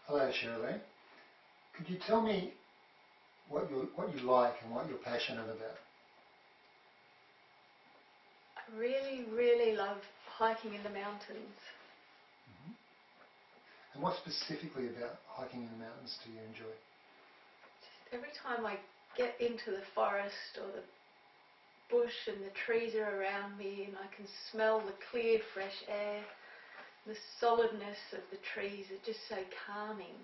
Hello, Shirley. Could you tell me what you like and what you're passionate about? I really, really love hiking in the mountains. Mm-hmm. And what specifically about hiking in the mountains do you enjoy? Just every time I get into the forest or the bush and the trees are around me and I can smell the clear, fresh air, the solidness of the trees are just so calming.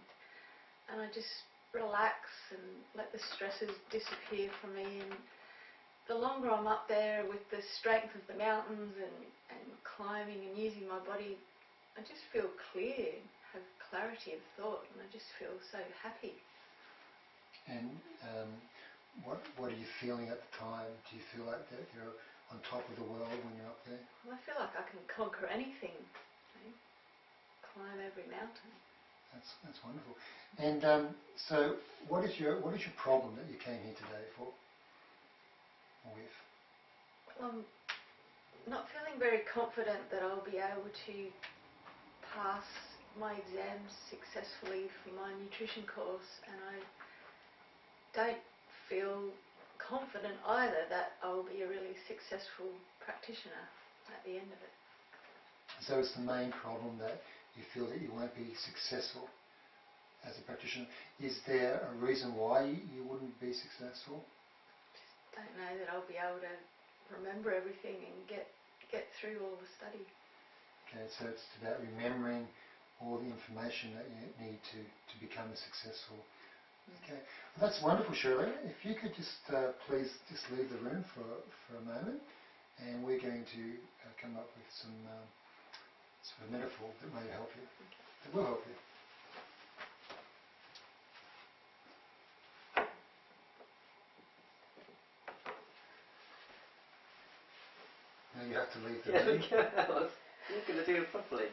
And I just relax and let the stresses disappear from me. And the longer I'm up there with the strength of the mountains and climbing and using my body, I just feel clear, have clarity of thought, and I just feel so happy. And what are you feeling at the time? Do you feel like that you're on top of the world when you're up there? Well, I feel like I can conquer anything, climb every mountain. That's wonderful. And so, what is your problem that you came here today for? Or with? Well, I'm not feeling very confident that I'll be able to pass my exams successfully for my nutrition course, and I don't feel confident either that I'll be a really successful practitioner at the end of it. So it's the main problem that you feel that you won't be successful as a practitioner. Is there a reason why you wouldn't be successful? Just don't know that I'll be able to remember everything and get through all the study. Okay, so it's about remembering all the information that you need to become a successful. Okay, well, that's wonderful, Shirley. If you could just please just leave the room for a moment, and we're going to come up with some sort of metaphor that may help you. That will help you. Now you have to leave the room. You're going to do it properly.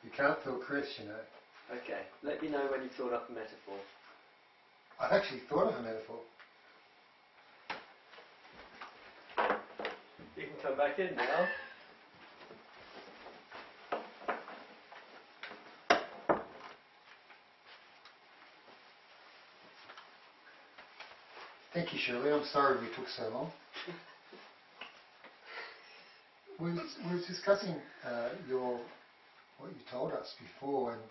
You can't feel Chris, you know. Okay, let me know when you've thought up a metaphor. I've actually thought of a metaphor. You can come back in now. Thank you, Shirley. I'm sorry we took so long. We were discussing what you told us before, and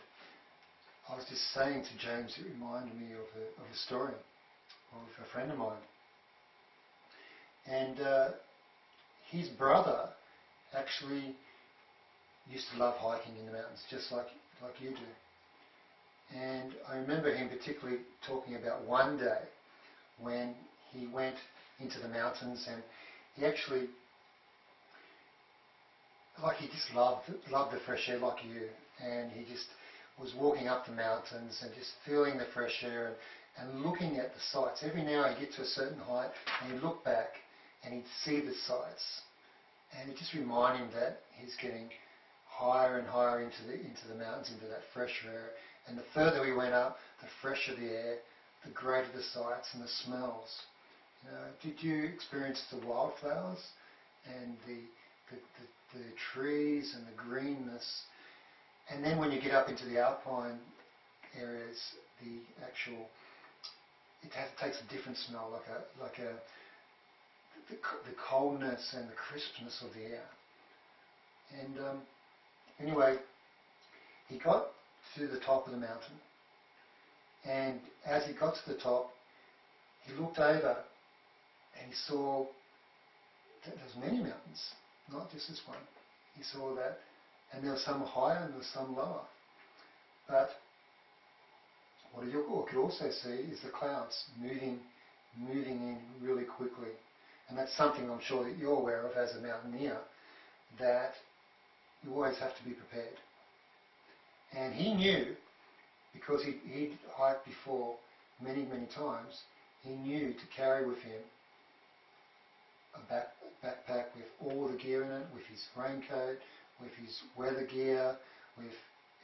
I was just saying to James, it reminded me of a story of a friend of mine. And his brother actually used to love hiking in the mountains, just like you do. And I remember him particularly talking about one day when he went into the mountains, and he actually, he just loved the fresh air like you, and he just was walking up the mountains and just feeling the fresh air and looking at the sights. Every now he'd get to a certain height and he'd look back and he'd see the sights, and it just reminded him that he's getting higher and higher into the mountains, into that fresh air. And the further we went up, the fresher the air, the greater the sights and the smells. You know, did you experience the wildflowers and the trees and the greenness? And then when you get up into the alpine areas, it takes a different smell, the coldness and the crispness of the air. And anyway, he got to the top of the mountain, and as he got to the top, he looked over and he saw that there's many mountains, not just this one. He saw that, and there were some higher and there were some lower. But what you could also see is the clouds moving in really quickly. And that's something I'm sure that you're aware of as a mountaineer, that you always have to be prepared. And he knew, because he'd hiked before many, many times, he knew to carry with him a backpack with all the gear in it, with his raincoat, with his weather gear, with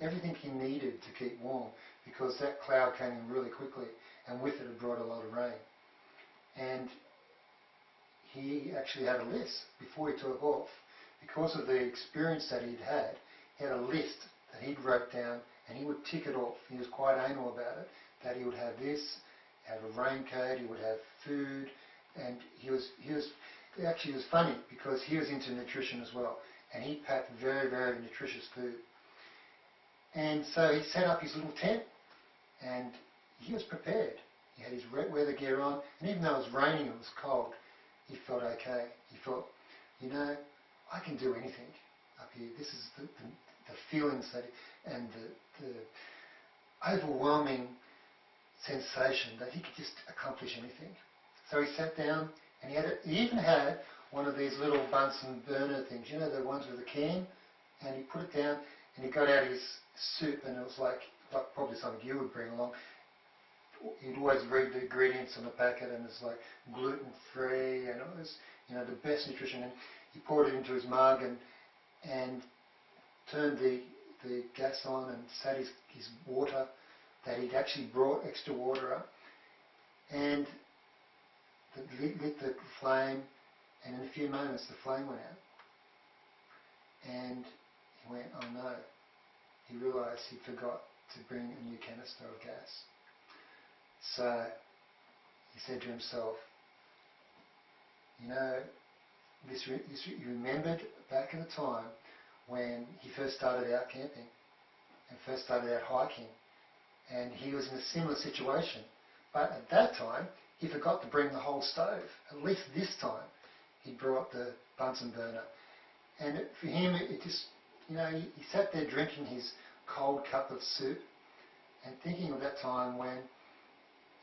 everything he needed to keep warm, because that cloud came in really quickly, and with it brought a lot of rain. And he actually had a list before he took off. Because of the experience that he'd had, he had a list that he'd wrote down, and he would tick it off. He was quite anal about it, that he would have this, have a raincoat, he would have food, and he was actually, it was funny because he was into nutrition as well, and he packed very, very nutritious food. And so he set up his little tent, and he was prepared. He had his wet weather gear on, and even though it was raining and it was cold, he felt okay. He thought, you know, I can do anything up here. This is the feelings that, and the overwhelming sensation that he could just accomplish anything. So he sat down, and he even had one of these little Bunsen burner things, you know, the ones with a can, and he put it down, and he got out his soup, and it was like probably something you would bring along. He'd always read the ingredients on the packet, and it's like gluten-free, and it was, you know, the best nutrition. And he poured it into his mug and turned the gas on and sat his water that he'd actually brought extra water up, and lit the flame, and in a few moments the flame went out. And he went, oh no. He realised he forgot to bring a new canister of gas. So he said to himself, you know, he remembered back in the time when he first started out camping and first started out hiking, and he was in a similar situation. But at that time, he forgot to bring the whole stove. At least this time, he brought the Bunsen burner. And for him, it just, you know, he sat there drinking his cold cup of soup and thinking of that time when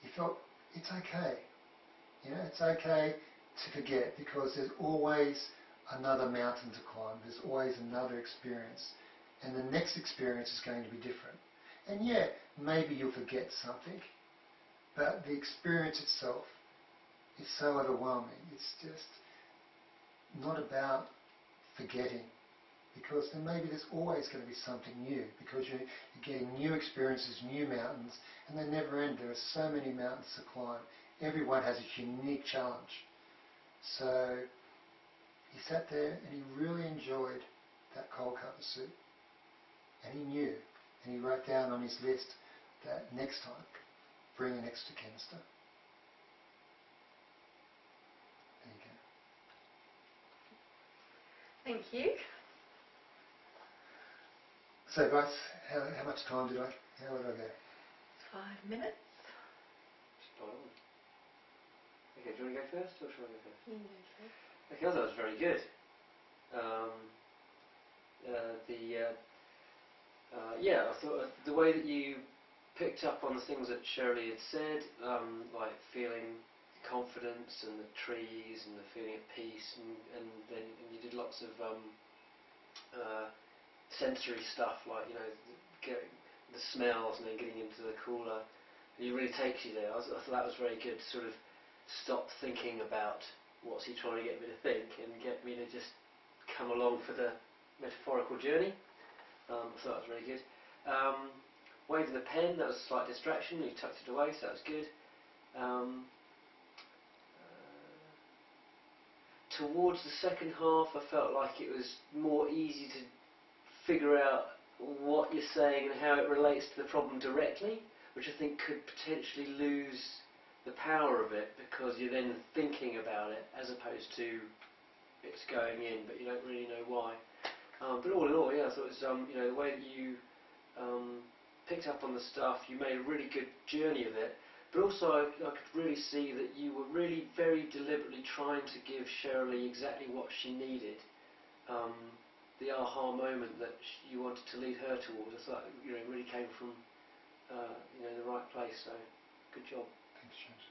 he felt it's okay. You know, it's okay to forget, because there's always another mountain to climb. There's always another experience. And the next experience is going to be different. And yeah, maybe you'll forget something, but the experience itself is so overwhelming. It's just not about forgetting, because then maybe there's always going to be something new, because you're getting new experiences, new mountains, and they never end. There are so many mountains to climb. Everyone has a unique challenge. So he sat there and he really enjoyed that cold cup of soup. And he knew, and he wrote down on his list that next time, bring an extra canister. There you go. Thank you. So guys, how much time did I? How did I go? 5 minutes. Spot on. Okay, do you want to go first, or shall I go first? You can go first. Okay, I thought that was very good. I thought the way that you picked up on the things that Shirley had said, like feeling confidence and the trees and the feeling of peace, and then you did lots of sensory stuff, like, you know, getting the smells and then getting into the cooler. And it really takes you there. I thought that was very good to sort of stop thinking about what's he trying to get me to think and get me to just come along for the metaphorical journey. I thought that was really good. Waving the pen, that was a slight distraction. You tucked it away, so that was good. Towards the second half, I felt like it was more easy to figure out what you're saying and how it relates to the problem directly, which I think could potentially lose the power of it, because you're then thinking about it as opposed to it's going in, but you don't really know why. But all in all, yeah, I thought it was, you know, the way that you picked up on the stuff, you made a really good journey of it. But also, I could really see that you were really very deliberately trying to give Shirley exactly what she needed. The aha moment that you wanted to lead her towards. I thought, you know, it really came from, you know, the right place. So, good job. Thanks, James.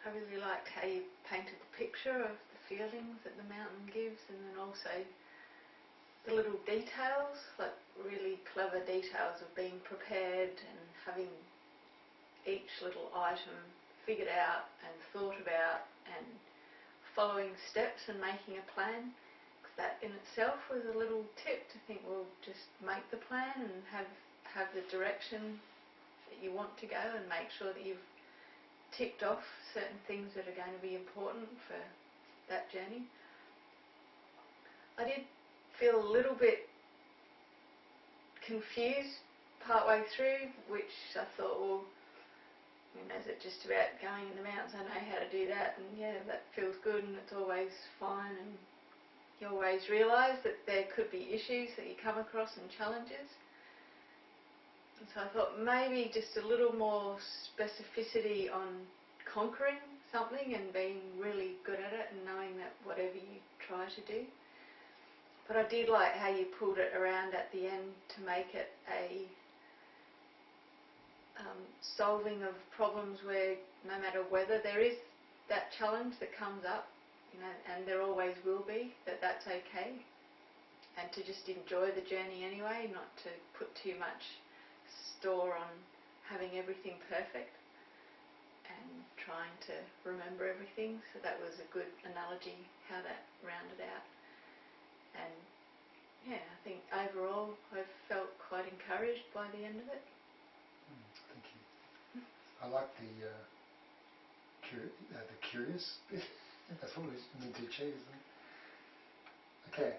I really liked how you painted the picture of the feelings that the mountain gives, and then also the little details, like really clever details of being prepared and having each little item figured out and thought about and following steps and making a plan. Because that in itself was a little tip to think, well, just make the plan and have the direction that you want to go, and make sure that you've ticked off certain things that are going to be important for that journey. I did feel a little bit confused partway through, which I thought, well, is it just about going in the mountains? I know how to do that, and yeah, that feels good, and it's always fine, and you always realise that there could be issues that you come across and challenges. And so I thought maybe just a little more specificity on conquering something and being really good at it and knowing that whatever you try to do. But I did like how you pulled it around at the end to make it a solving of problems where no matter whether there is that challenge that comes up, and there always will be, that's okay, and to just enjoy the journey anyway, not to put too much store on having everything perfect and trying to remember everything. So that was a good analogy how that rounded out. And yeah, I think overall I felt quite encouraged by the end of it. Thank you. I like the curious bit. That's what we meant to achieve, isn't it? Okay.